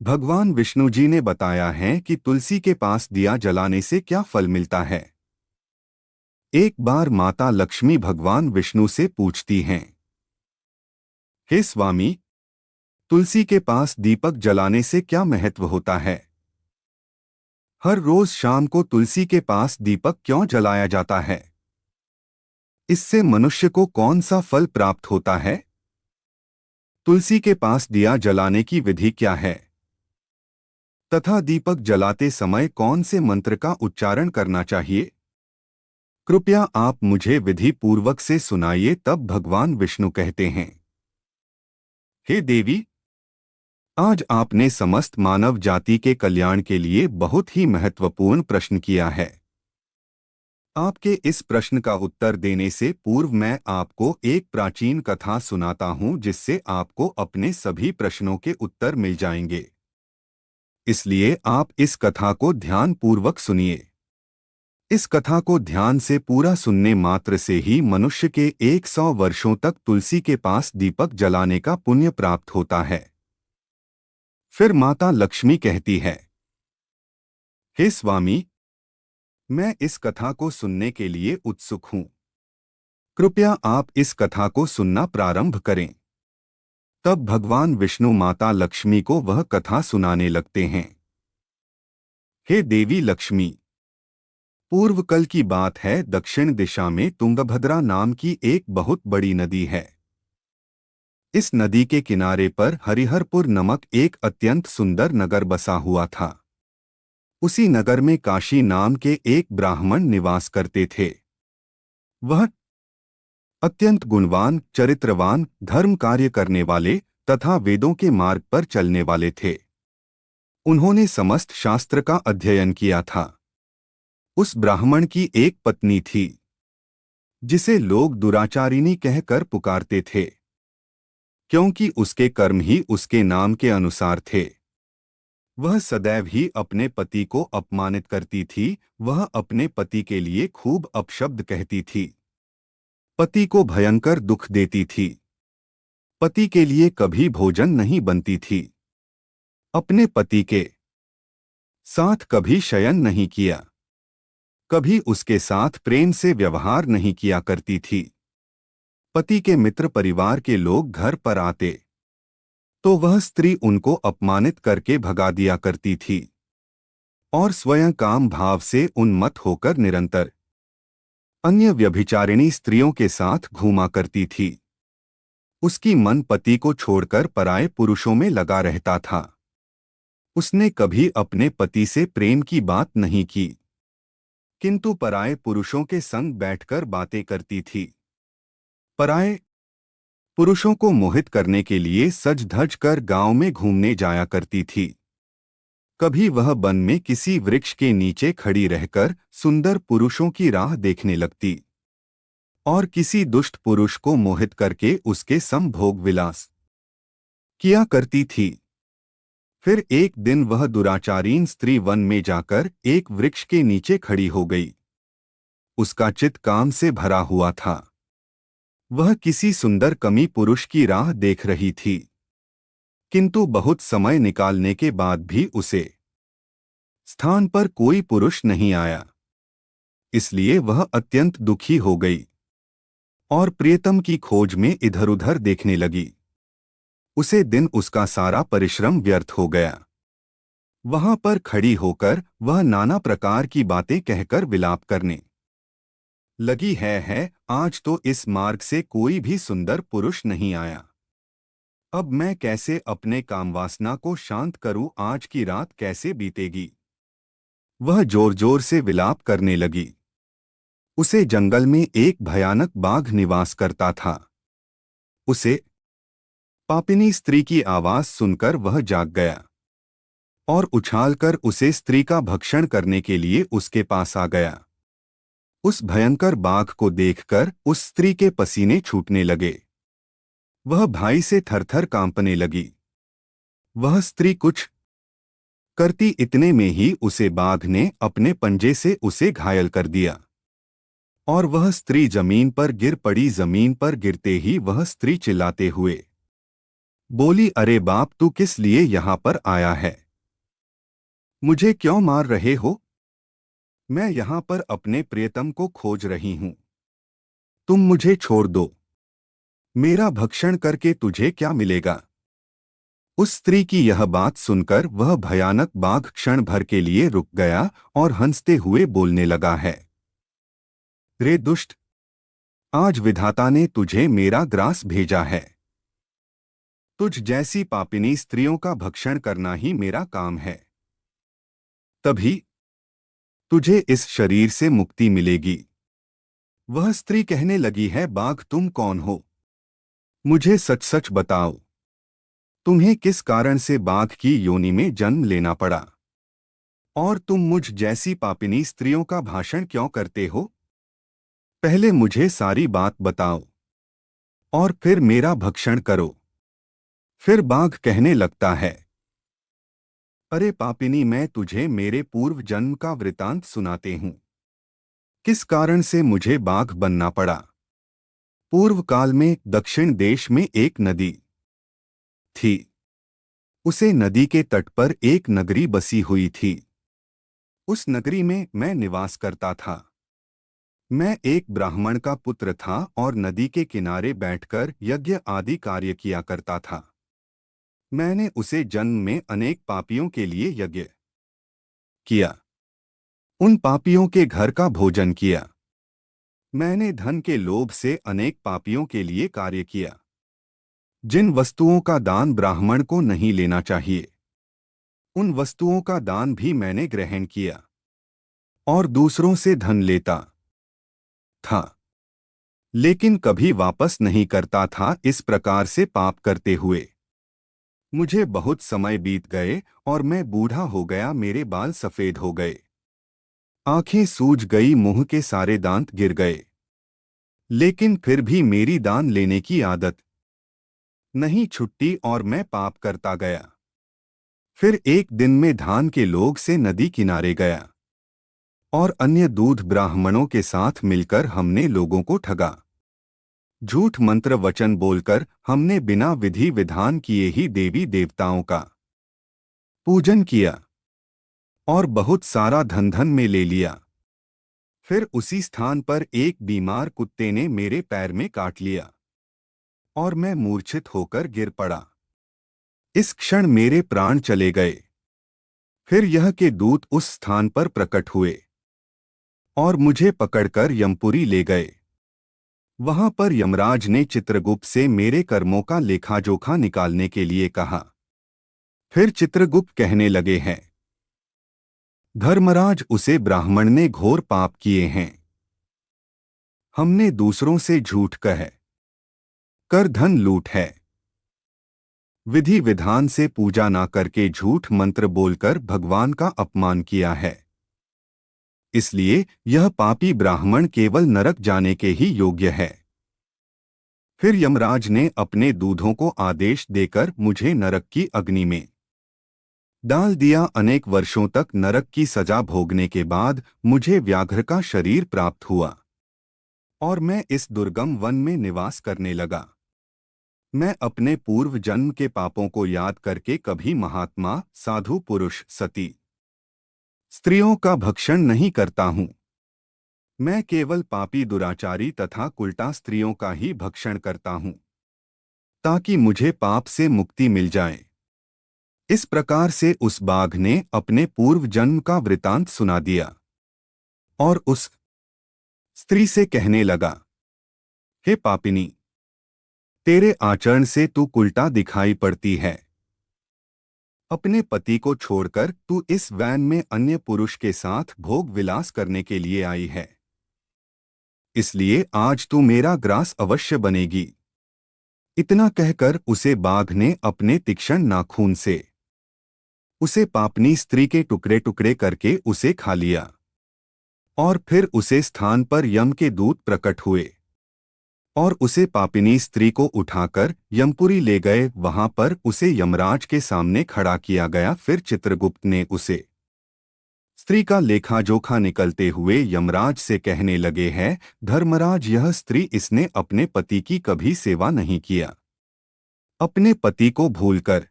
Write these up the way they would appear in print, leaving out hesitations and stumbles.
भगवान विष्णु जी ने बताया है कि तुलसी के पास दिया जलाने से क्या फल मिलता है। एक बार माता लक्ष्मी भगवान विष्णु से पूछती हैं, हे स्वामी, तुलसी के पास दीपक जलाने से क्या महत्व होता है? हर रोज शाम को तुलसी के पास दीपक क्यों जलाया जाता है? इससे मनुष्य को कौन सा फल प्राप्त होता है? तुलसी के पास दिया जलाने की विधि क्या है तथा दीपक जलाते समय कौन से मंत्र का उच्चारण करना चाहिए? कृपया आप मुझे विधि पूर्वक से सुनाइए। तब भगवान विष्णु कहते हैं, हे देवी, आज आपने समस्त मानव जाति के कल्याण के लिए बहुत ही महत्वपूर्ण प्रश्न किया है। आपके इस प्रश्न का उत्तर देने से पूर्व मैं आपको एक प्राचीन कथा सुनाता हूं, जिससे आपको अपने सभी प्रश्नों के उत्तर मिल जाएंगे। इसलिए आप इस कथा को ध्यान पूर्वक सुनिए। इस कथा को ध्यान से पूरा सुनने मात्र से ही मनुष्य के 100 वर्षों तक तुलसी के पास दीपक जलाने का पुण्य प्राप्त होता है। फिर माता लक्ष्मी कहती है, हे स्वामी, मैं इस कथा को सुनने के लिए उत्सुक हूं। कृपया आप इस कथा को सुनना प्रारंभ करें। तब भगवान विष्णु माता लक्ष्मी को वह कथा सुनाने लगते हैं। हे देवी लक्ष्मी, पूर्व कल की बात है, दक्षिण दिशा में तुंगभद्रा नाम की एक बहुत बड़ी नदी है। इस नदी के किनारे पर हरिहरपुर नामक एक अत्यंत सुंदर नगर बसा हुआ था। उसी नगर में काशी नाम के एक ब्राह्मण निवास करते थे। वह अत्यंत गुणवान, चरित्रवान, धर्म कार्य करने वाले तथा वेदों के मार्ग पर चलने वाले थे। उन्होंने समस्त शास्त्र का अध्ययन किया था। उस ब्राह्मण की एक पत्नी थी, जिसे लोग दुराचारिणी कहकर पुकारते थे, क्योंकि उसके कर्म ही उसके नाम के अनुसार थे। वह सदैव ही अपने पति को अपमानित करती थी। वह अपने पति के लिए खूब अपशब्द कहती थी, पति को भयंकर दुख देती थी, पति के लिए कभी भोजन नहीं बनती थी, अपने पति के साथ कभी शयन नहीं किया, कभी उसके साथ प्रेम से व्यवहार नहीं किया करती थी। पति के मित्र परिवार के लोग घर पर आते तो वह स्त्री उनको अपमानित करके भगा दिया करती थी और स्वयं काम भाव से उन्मत्त होकर निरंतर अन्य व्यभिचारिणी स्त्रियों के साथ घूमा करती थी। उसकी मन पति को छोड़कर पराये पुरुषों में लगा रहता था। उसने कभी अपने पति से प्रेम की बात नहीं की, किंतु पराये पुरुषों के संग बैठकर बातें करती थी। पराये पुरुषों को मोहित करने के लिए सज धज कर गांव में घूमने जाया करती थी। कभी वह वन में किसी वृक्ष के नीचे खड़ी रहकर सुंदर पुरुषों की राह देखने लगती और किसी दुष्ट पुरुष को मोहित करके उसके संभोग विलास किया करती थी। फिर एक दिन वह दुराचारीन स्त्री वन में जाकर एक वृक्ष के नीचे खड़ी हो गई। उसका चित्त काम से भरा हुआ था। वह किसी सुंदर कमी पुरुष की राह देख रही थी, किंतु बहुत समय निकालने के बाद भी उसे स्थान पर कोई पुरुष नहीं आया। इसलिए वह अत्यंत दुखी हो गई और प्रियतम की खोज में इधर-उधर देखने लगी। उसे दिन उसका सारा परिश्रम व्यर्थ हो गया। वहां पर खड़ी होकर वह नाना प्रकार की बातें कहकर विलाप करने लगी है, आज तो इस मार्ग से कोई भी सुंदर पुरुष नहीं आया। अब मैं कैसे अपने कामवासना को शांत करूं? आज की रात कैसे बीतेगी? वह जोर जोर से विलाप करने लगी। उसे जंगल में एक भयानक बाघ निवास करता था। उसे पापिनी स्त्री की आवाज सुनकर वह जाग गया और उछालकर उसे स्त्री का भक्षण करने के लिए उसके पास आ गया। उस भयंकर बाघ को देखकर उस स्त्री के पसीने छूटने लगे। वह भय से थरथर कांपने लगी। वह स्त्री कुछ करती इतने में ही उसे बाघ ने अपने पंजे से उसे घायल कर दिया और वह स्त्री जमीन पर गिर पड़ी। जमीन पर गिरते ही वह स्त्री चिल्लाते हुए बोली, अरे बाप, तू किस लिए यहाँ पर आया है? मुझे क्यों मार रहे हो? मैं यहाँ पर अपने प्रियतम को खोज रही हूँ। तुम मुझे छोड़ दो। मेरा भक्षण करके तुझे क्या मिलेगा? उस स्त्री की यह बात सुनकर वह भयानक बाघ क्षण भर के लिए रुक गया और हंसते हुए बोलने लगा है। रे दुष्ट, आज विधाता ने तुझे मेरा ग्रास भेजा है। तुझ जैसी पापिनी स्त्रियों का भक्षण करना ही मेरा काम है। तभी तुझे इस शरीर से मुक्ति मिलेगी। वह स्त्री कहने लगी है, बाघ तुम कौन हो? मुझे सच सच बताओ, तुम्हें किस कारण से बाघ की योनि में जन्म लेना पड़ा? और तुम मुझ जैसी पापिनी स्त्रियों का भाषण क्यों करते हो? पहले मुझे सारी बात बताओ और फिर मेरा भक्षण करो। फिर बाघ कहने लगता है, अरे पापिनी, मैं तुझे मेरे पूर्व जन्म का वृतांत सुनाते हूँ। किस कारण से मुझे बाघ बनना पड़ा। पूर्व काल में दक्षिण देश में एक नदी थी। उसे नदी के तट पर एक नगरी बसी हुई थी। उस नगरी में मैं निवास करता था। मैं एक ब्राह्मण का पुत्र था और नदी के किनारे बैठकर यज्ञ आदि कार्य किया करता था। मैंने उसे जन्म में अनेक पापियों के लिए यज्ञ किया। उन पापियों के घर का भोजन किया। मैंने धन के लोभ से अनेक पापियों के लिए कार्य किया। जिन वस्तुओं का दान ब्राह्मण को नहीं लेना चाहिए, उन वस्तुओं का दान भी मैंने ग्रहण किया और दूसरों से धन लेता था, लेकिन कभी वापस नहीं करता था। इस प्रकार से पाप करते हुए मुझे बहुत समय बीत गए और मैं बूढ़ा हो गया। मेरे बाल सफेद हो गए, आंखें सूज गई, मुंह के सारे दांत गिर गए। लेकिन फिर भी मेरी दान लेने की आदत नहीं छुट्टी और मैं पाप करता गया। फिर एक दिन में धान के लोग से नदी किनारे गया और अन्य दूध ब्राह्मणों के साथ मिलकर हमने लोगों को ठगा। झूठ मंत्र वचन बोलकर हमने बिना विधि विधान किए ही देवी देवताओं का पूजन किया और बहुत सारा धन धन में ले लिया। फिर उसी स्थान पर एक बीमार कुत्ते ने मेरे पैर में काट लिया और मैं मूर्छित होकर गिर पड़ा। इस क्षण मेरे प्राण चले गए। फिर यह के दूत उस स्थान पर प्रकट हुए और मुझे पकड़कर यमपुरी ले गए। वहां पर यमराज ने चित्रगुप्त से मेरे कर्मों का लेखाजोखा निकालने के लिए कहा। फिर चित्रगुप्त कहने लगे हैं, धर्मराज, उसे ब्राह्मण ने घोर पाप किए हैं। हमने दूसरों से झूठ कह कर धन लूट है। विधि विधान से पूजा ना करके झूठ मंत्र बोलकर भगवान का अपमान किया है। इसलिए यह पापी ब्राह्मण केवल नरक जाने के ही योग्य है। फिर यमराज ने अपने दूधों को आदेश देकर मुझे नरक की अग्नि में डाल दिया। अनेक वर्षों तक नरक की सजा भोगने के बाद मुझे व्याघ्र का शरीर प्राप्त हुआ और मैं इस दुर्गम वन में निवास करने लगा। मैं अपने पूर्व जन्म के पापों को याद करके कभी महात्मा, साधु पुरुष, सती स्त्रियों का भक्षण नहीं करता हूँ। मैं केवल पापी, दुराचारी तथा कुलटा स्त्रियों का ही भक्षण करता हूँ, ताकि मुझे पाप से मुक्ति मिल जाए। इस प्रकार से उस बाघ ने अपने पूर्व जन्म का वृतांत सुना दिया और उस स्त्री से कहने लगा, हे पापिनी, तेरे आचरण से तू कुलटा दिखाई पड़ती है। अपने पति को छोड़कर तू इस वैन में अन्य पुरुष के साथ भोग विलास करने के लिए आई है। इसलिए आज तू मेरा ग्रास अवश्य बनेगी। इतना कहकर उसे बाघ ने अपने तीक्ष्ण नाखून से उसे पापनी स्त्री के टुकड़े टुकड़े करके उसे खा लिया और फिर उसे स्थान पर यम के दूत प्रकट हुए और उसे पापिनी स्त्री को उठाकर यमपुरी ले गए। वहां पर उसे यमराज के सामने खड़ा किया गया। फिर चित्रगुप्त ने उसे स्त्री का लेखाजोखा निकलते हुए यमराज से कहने लगे हैं, धर्मराज, यह स्त्री, इसने अपने पति की कभी सेवा नहीं किया। अपने पति को भूलकर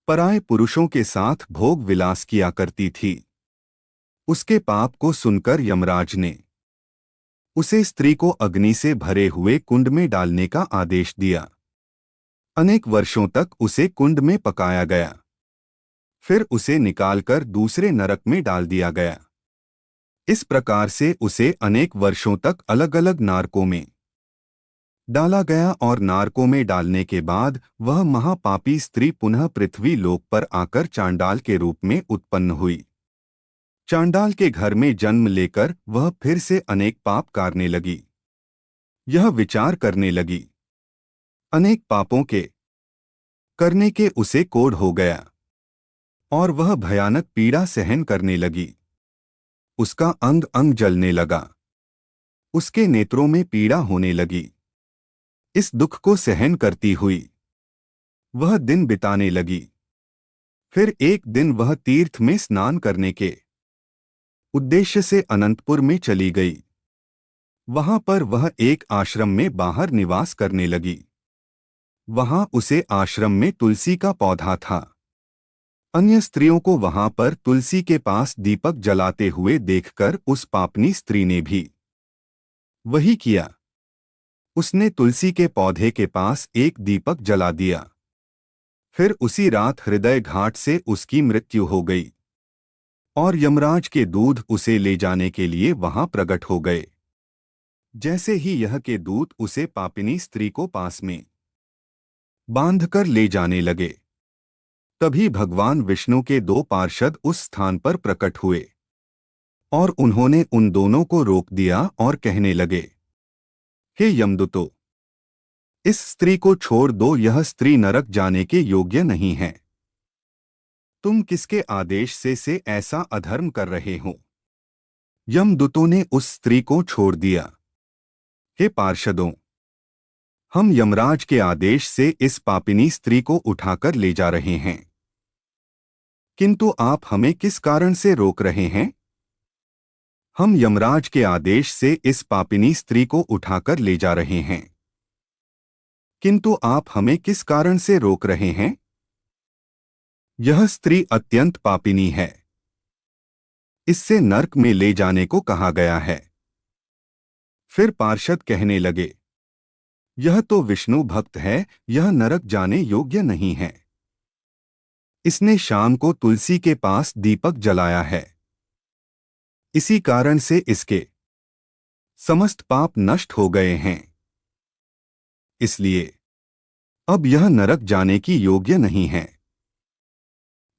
पराये पुरुषों के साथ भोग विलास किया करती थी। उसके पाप को सुनकर यमराज ने उसे स्त्री को अग्नि से भरे हुए कुंड में डालने का आदेश दिया। अनेक वर्षों तक उसे कुंड में पकाया गया, फिर उसे निकालकर दूसरे नरक में डाल दिया गया। इस प्रकार से उसे अनेक वर्षों तक अलग अलग नारकों में डाला गया और नारकों में डालने के बाद वह महापापी स्त्री पुनः पृथ्वी लोक पर आकर चांडाल के रूप में उत्पन्न हुई। चांडाल के घर में जन्म लेकर वह फिर से अनेक पाप करने लगी। यह विचार करने लगी, अनेक पापों के करने के उसे कोढ़ हो गया और वह भयानक पीड़ा सहन करने लगी। उसका अंग अंग जलने लगा, उसके नेत्रों में पीड़ा होने लगी। इस दुख को सहन करती हुई वह दिन बिताने लगी। फिर एक दिन वह तीर्थ में स्नान करने के उद्देश्य से अनंतपुर में चली गई। वहां पर वह एक आश्रम में बाहर निवास करने लगी। वहां उसे आश्रम में तुलसी का पौधा था। अन्य स्त्रियों को वहां पर तुलसी के पास दीपक जलाते हुए देखकर उस पापनी स्त्री ने भी वही किया। उसने तुलसी के पौधे के पास एक दीपक जला दिया। फिर उसी रात हृदय घाट से उसकी मृत्यु हो गई और यमराज के दूत उसे ले जाने के लिए वहां प्रकट हो गए। जैसे ही यह के दूत उसे पापिनी स्त्री को पास में बांधकर ले जाने लगे, तभी भगवान विष्णु के दो पार्षद उस स्थान पर प्रकट हुए और उन्होंने उन दोनों को रोक दिया और कहने लगे, हे यमदूतों, इस स्त्री को छोड़ दो, यह स्त्री नरक जाने के योग्य नहीं है। तुम किसके आदेश से ऐसा अधर्म कर रहे हो? यमदूतों ने उस स्त्री को छोड़ दिया। हे पार्षदों, हम यमराज के आदेश से इस पापिनी स्त्री को उठाकर ले जा रहे हैं, किंतु आप हमें किस कारण से रोक रहे हैं? हम यमराज के आदेश से इस पापिनी स्त्री को उठाकर ले जा रहे हैं, किंतु आप हमें किस कारण से रोक रहे हैं? यह स्त्री अत्यंत पापिनी है, इससे नरक में ले जाने को कहा गया है। फिर पार्षद कहने लगे, यह तो विष्णु भक्त है, यह नरक जाने योग्य नहीं है। इसने शाम को तुलसी के पास दीपक जलाया है, इसी कारण से इसके समस्त पाप नष्ट हो गए हैं। इसलिए अब यह नरक जाने की योग्य नहीं है,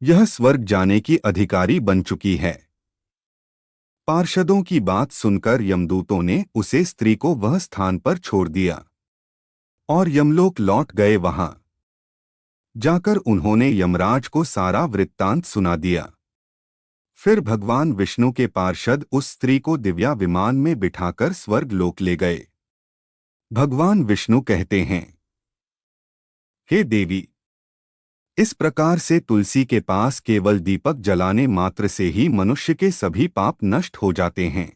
यह स्वर्ग जाने की अधिकारी बन चुकी है। पार्षदों की बात सुनकर यमदूतों ने उसे स्त्री को वह स्थान पर छोड़ दिया और यमलोक लौट गए। वहां जाकर उन्होंने यमराज को सारा वृत्तांत सुना दिया। फिर भगवान विष्णु के पार्षद उस स्त्री को दिव्या विमान में बिठाकर स्वर्ग लोक ले गए। भगवान विष्णु कहते हैं, हे देवी, इस प्रकार से तुलसी के पास केवल दीपक जलाने मात्र से ही मनुष्य के सभी पाप नष्ट हो जाते हैं।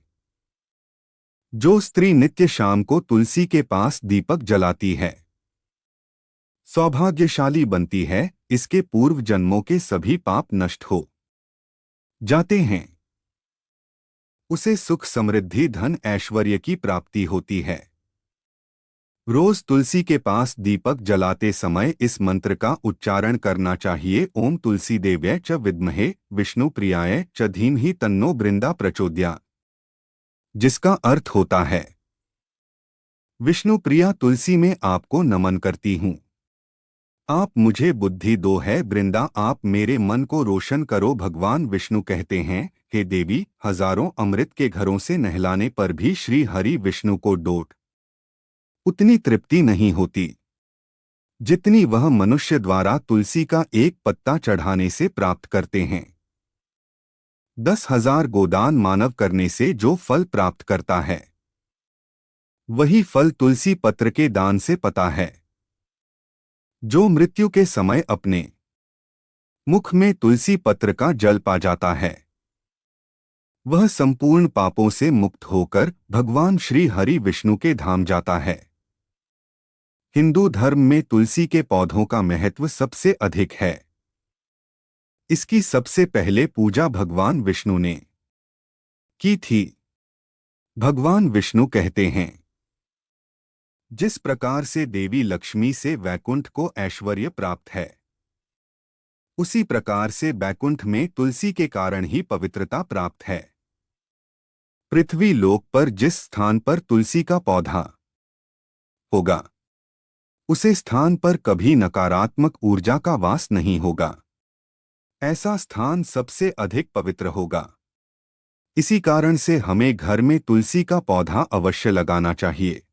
जो स्त्री नित्य शाम को तुलसी के पास दीपक जलाती है, सौभाग्यशाली बनती है, इसके पूर्व जन्मों के सभी पाप नष्ट हो जाते हैं। उसे सुख समृद्धि धन ऐश्वर्य की प्राप्ति होती है। रोज तुलसी के पास दीपक जलाते समय इस मंत्र का उच्चारण करना चाहिए, ओम तुलसी देव्यै च विद्महे विष्णु प्रियाय च धीमहि तन्नो बृंदा प्रचोदयात्, जिसका अर्थ होता है, विष्णु प्रिया तुलसी में आपको नमन करती हूँ, आप मुझे बुद्धि दो है बृंदा, आप मेरे मन को रोशन करो। भगवान विष्णु कहते हैं, हे देवी, हजारों अमृत के घरों से नहलाने पर भी श्री हरि विष्णु को डोट उतनी तृप्ति नहीं होती जितनी वह मनुष्य द्वारा तुलसी का एक पत्ता चढ़ाने से प्राप्त करते हैं। 10,000 गोदान मानव करने से जो फल प्राप्त करता है, वही फल तुलसी पत्र के दान से पता है। जो मृत्यु के समय अपने मुख में तुलसी पत्र का जल पा जाता है, वह संपूर्ण पापों से मुक्त होकर भगवान श्री हरि विष्णु के धाम जाता है। हिंदू धर्म में तुलसी के पौधों का महत्व सबसे अधिक है। इसकी सबसे पहले पूजा भगवान विष्णु ने की थी। भगवान विष्णु कहते हैं, जिस प्रकार से देवी लक्ष्मी से वैकुंठ को ऐश्वर्य प्राप्त है, उसी प्रकार से बैकुंठ में तुलसी के कारण ही पवित्रता प्राप्त है। पृथ्वी लोक पर जिस स्थान पर तुलसी का पौधा होगा, उसे स्थान पर कभी नकारात्मक ऊर्जा का वास नहीं होगा। ऐसा स्थान सबसे अधिक पवित्र होगा। इसी कारण से हमें घर में तुलसी का पौधा अवश्य लगाना चाहिए।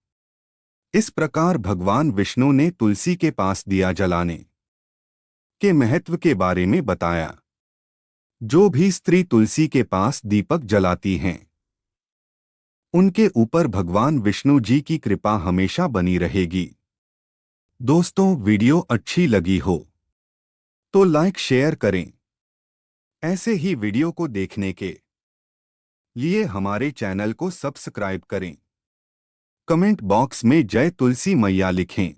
इस प्रकार भगवान विष्णु ने तुलसी के पास दिया जलाने के महत्व के बारे में बताया। जो भी स्त्री तुलसी के पास दीपक जलाती हैं, उनके ऊपर भगवान विष्णु जी की कृपा हमेशा बनी रहेगी। दोस्तों, वीडियो अच्छी लगी हो तो लाइक शेयर करें। ऐसे ही वीडियो को देखने के लिए हमारे चैनल को सब्सक्राइब करें। कमेंट बॉक्स में जय तुलसी मैया लिखें।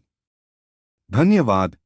धन्यवाद।